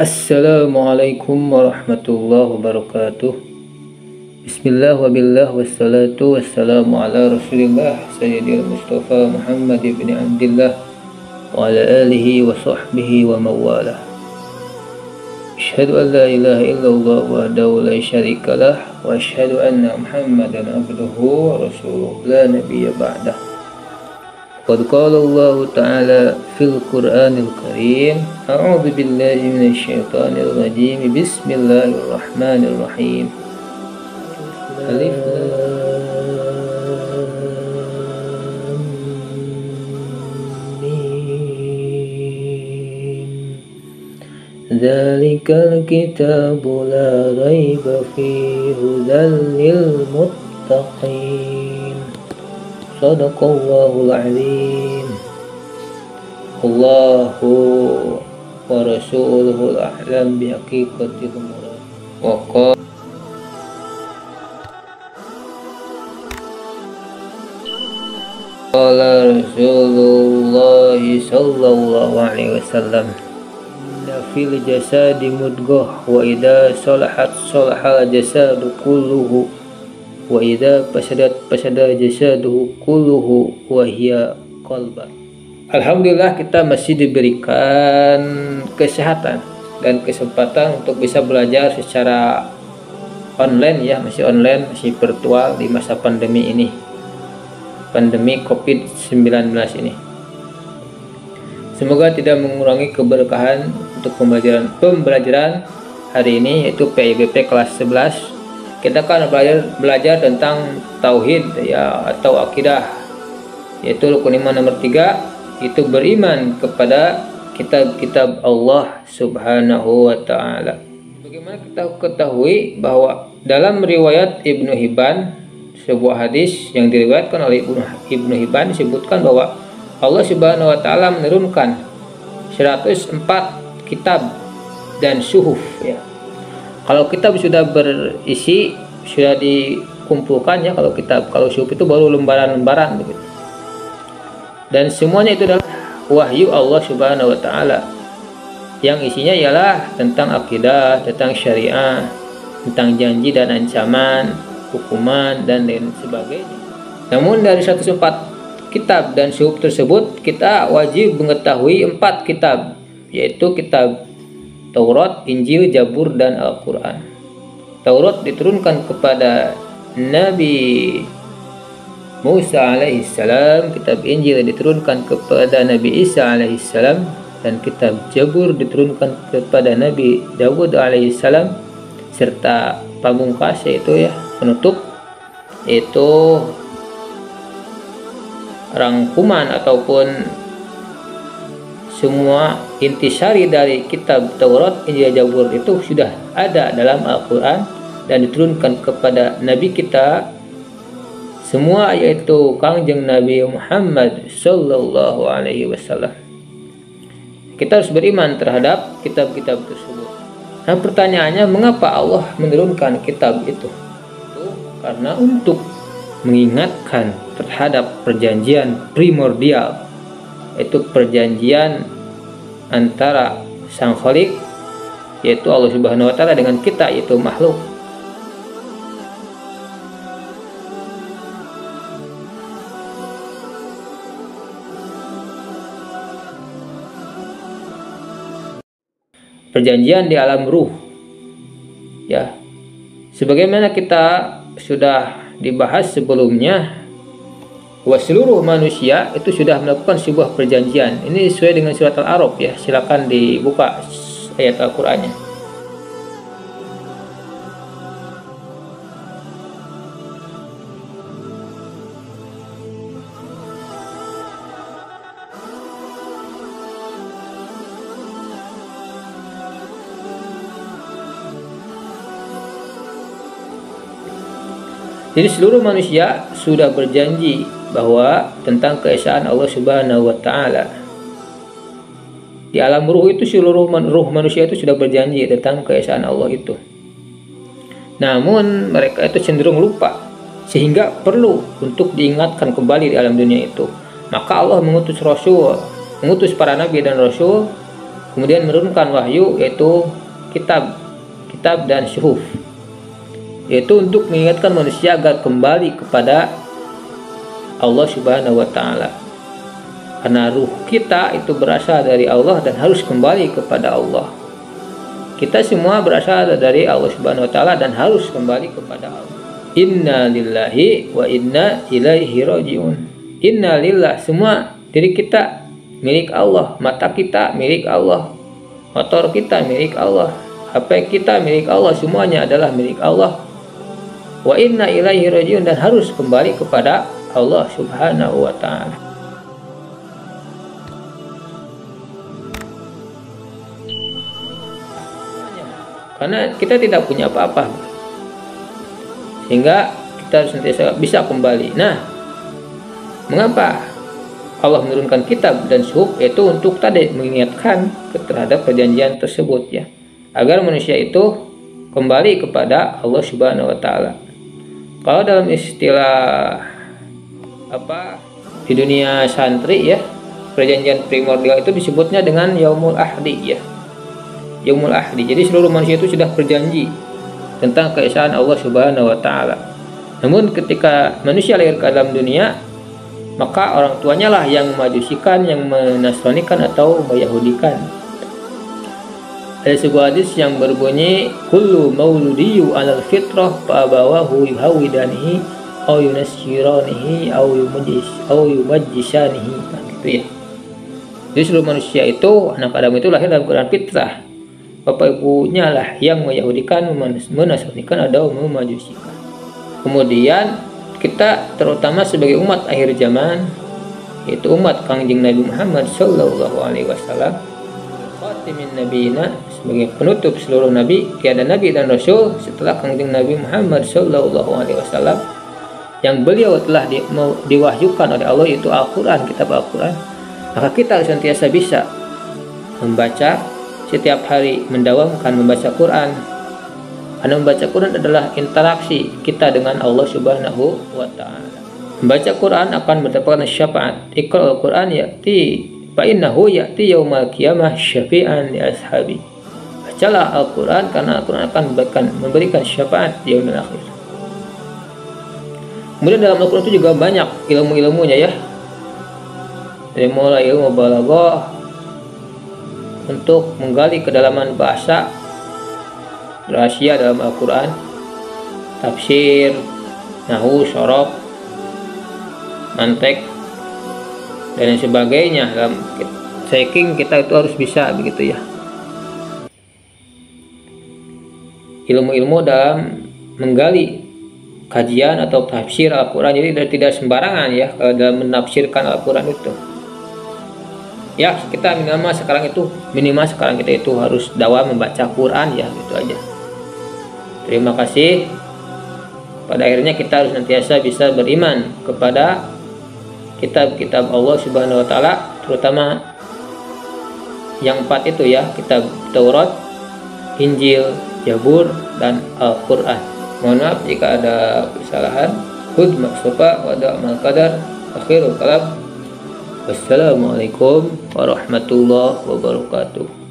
Assalamualaikum warahmatullahi wabarakatuh. Bismillah wa billah wassalatu wassalamu ala rasulillah Sayyidil Mustafa Muhammad ibn Abdillah wa ala alihi wa sahbihi wa mawalah. Asyhadu an la ilaha illallah wahdahu la syarikalah wa asyhadu anna Muhammadan abduhu wa rasuluh la nabiyya ba'dah. Qad qala Allah Ta'ala fil Qur'anil Karim, a'udzu billahi minasy syaithanir rajim. Bismillahirrahmanirrahim. Alif Lam Mim. Dzalikal kitabu la raiba fihi hudan lil muttaqin. Sadaqallahul azim. Allahu wa rasuluhul a'lam bihaqiqatil murad. Wa qala Rasulullah sallallahu alaihi wasallam, inna fil jasadi mudghah wa idza salahat salahal jasadu kulluhu wa idza fasada jasaduhu kulluhu wa hiya qalba. Alhamdulillah, kita masih diberikan kesehatan dan kesempatan untuk bisa belajar secara online ya, masih online, masih virtual di masa pandemi ini, pandemi COVID-19 ini. Semoga tidak mengurangi keberkahan untuk pembelajaran hari ini, yaitu PIBP kelas 11. Kita akan belajar tentang tauhid ya, atau akidah, yaitu rukun iman nomor 3, itu beriman kepada kitab-kitab Allah Subhanahu wa Ta'ala. Bagaimana kita ketahui bahwa dalam riwayat Ibnu Hibban, sebuah hadis yang diriwayatkan oleh Ibnu Hibban, disebutkan bahwa Allah Subhanahu wa Ta'ala menurunkan 104 kitab dan suhuf ya. Kalau kitab sudah berisi, sudah dikumpulkan ya, kalau kitab, kalau suhuf itu baru lembaran-lembaran begitu. Dan semuanya itu adalah wahyu Allah Subhanahu wa Ta'ala, yang isinya ialah tentang akidah, tentang syariah, tentang janji dan ancaman, hukuman dan lain sebagainya. Namun dari 104 kitab dan suhuf tersebut, kita wajib mengetahui 4 kitab, yaitu kitab Taurat, Injil, Zabur, dan Al-Quran. Taurat diturunkan kepada Nabi Musa alaihissalam, kitab Injil diturunkan kepada Nabi Isa alaihissalam, dan kitab Zabur diturunkan kepada Nabi Dawud alaihissalam, serta pamungkas yaitu ya, penutup, yaitu rangkuman ataupun semua intisari dari kitab Taurat, Injil, Zabur itu sudah ada dalam Al-Quran dan diturunkan kepada Nabi kita semua, yaitu Kangjeng Nabi Muhammad Sallallahu Alaihi Wasallam. Kita harus beriman terhadap kitab-kitab tersebut. Nah, pertanyaannya, mengapa Allah menurunkan kitab itu? Karena untuk mengingatkan terhadap perjanjian primordial, yaitu perjanjian antara Sang Khalik, yaitu Allah Subhanahu wa Ta'ala, dengan kita, yaitu makhluk. Perjanjian di alam ruh ya, sebagaimana kita sudah dibahas sebelumnya, bahwa seluruh manusia itu sudah melakukan sebuah perjanjian. Ini sesuai dengan surat Al-A'raf ya, silakan dibuka ayat Al-Qur'annya. Jadi seluruh manusia sudah berjanji bahwa tentang keesaan Allah Subhanahu wa Ta'ala. Di alam ruh itu seluruh ruh manusia itu sudah berjanji tentang keesaan Allah itu. Namun mereka itu cenderung lupa, sehingga perlu untuk diingatkan kembali di alam dunia itu. Maka Allah mengutus Rasul, mengutus para nabi dan Rasul kemudian menurunkan wahyu, yaitu kitab dan syuhuf, yaitu untuk mengingatkan manusia agar kembali kepada Allah Subhanahu wa taala. Karena ruh kita itu berasal dari Allah dan harus kembali kepada Allah. Kita semua berasal dari Allah Subhanahu wa taala dan harus kembali kepada Allah. Inna lillahi wa inna ilaihi rajiun. Inna lillah, semua diri kita milik Allah, mata kita milik Allah, motor kita milik Allah, HP kita milik Allah, semuanya adalah milik Allah. Wa inna ilaihi rajiun, dan harus kembali kepada Allah Subhanahu wa taala. Karena kita tidak punya apa-apa, sehingga kita harus sentiasa bisa kembali. Nah, mengapa Allah menurunkan kitab dan syuhuf? Yaitu untuk tadi mengingatkan terhadap perjanjian tersebut, ya, agar manusia itu kembali kepada Allah Subhanahu wa taala. Kalau dalam istilah di dunia santri, ya, perjanjian primordial itu disebutnya dengan yaumul ahdi, ya, yaumul ahdi. Jadi seluruh manusia itu sudah berjanji tentang keesaan Allah Subhanahu wa taala. Namun ketika manusia lahir ke dalam dunia, maka orang tuanya lah yang memajusikan, yang menasranikan atau meyahudikan. Ada sebuah hadis yang berbunyi, kullu mauludiyu alal fitrah fa abawahu yuhawidanihi aw yunassiranihi aw yumajjisanihi. Nah, gitu ya. Jadi seluruh manusia itu, anak Adam itu lahir dalam keadaan fitrah. Bapak ibunya lah yang meyahudikan, menasranikan atau memajusikan. Kemudian kita terutama sebagai umat akhir zaman, yaitu umat Kangjeng Nabi Muhammad sallallahu alaihi wasallam, khatimin nabiyina, sebagai penutup seluruh nabi, tiada nabi dan rasul setelah Kangjeng Nabi Muhammad sallallahu alaihi wasallam, yang beliau telah diwahyukan oleh Allah, yaitu Al-Qur'an, kitab Al-Qur'an. Maka kita harus sentiasa bisa membaca setiap hari, mendawamkan membaca Quran. Karena membaca Quran adalah interaksi kita dengan Allah Subhanahu wa taala. Membaca Quran akan mendapatkan syafaat. Iqra al-Quran ya'ti fa innahu ya'ti yaumal qiyamah syafi'an li ashabi. Bacalah Al-Quran, karena Al-Quran akan memberikan syafaat di yaumil akhir. Kemudian dalam Al-Quran itu juga banyak ilmu-ilmunya, ya. Dari mulai ilmu balaghah untuk menggali kedalaman bahasa, rahasia dalam Al-Quran, tafsir, nahwu, syaraf, mantek, dan lain sebagainya. Dalam saking kita itu harus bisa, begitu ya, ilmu-ilmu dalam menggali kajian atau tafsir Al-Quran. Jadi tidak sembarangan, ya, dalam menafsirkan Al-Quran itu. Ya, kita minimal sekarang kita itu harus dawam membaca Quran, ya, gitu aja. Terima kasih. Pada akhirnya kita harus nantiasa bisa beriman kepada kitab-kitab Allah Subhanahu wa taala, terutama yang 4 itu, ya, kitab Taurat, Injil, Zabur, dan Al-Quran. Mohon maaf jika ada kesalahan. Hud maksufa wa da'mal qadar. Akhirul kalam. Wassalamualaikum warahmatullahi wabarakatuh.